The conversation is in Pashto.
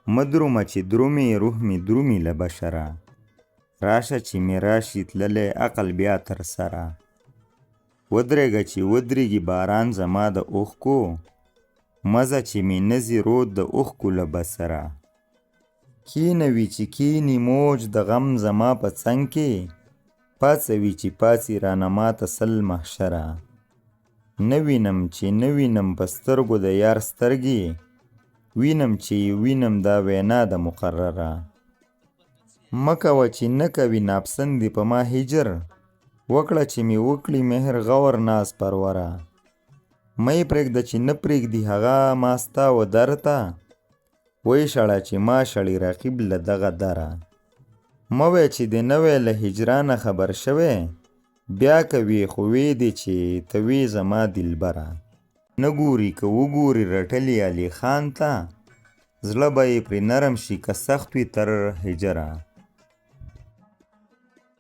مدرومه چې درومي روح می درومي له بشره. راشه چې می راشي تللی عقل بیا تر سره. ودرېږه چې ودرېږي باران زما د اوښکو، مزه چې می نزي رود د اوښکو له بسره. کینوي چې کینی موج د غم زما په څنګ کې، پاڅوي چې پاڅي رانه ماته سل محشره. نه وینم چې نه وینم په سترګو د یار سترګې، وینم چې وینم دا وینا د مقرره. مه کوه چې نه کوي ناپسندي په ما هجر، وکړه چې می وکړي مهر غور ناز پروره. مه یې پرېږده چې نه پرېږدي هغه ما ستا و در ته، وی شړه چې ما شړي رقیب له دغه دره. مه وی چې د نوی له هجرانه خبر شوی، بیا کوي خو وی دی چې ته وی زما دلبره. نه ګوري که وګوري رټلی علي خان ته، زړه به یې پرې نرم شي که سخت وي تر هجره.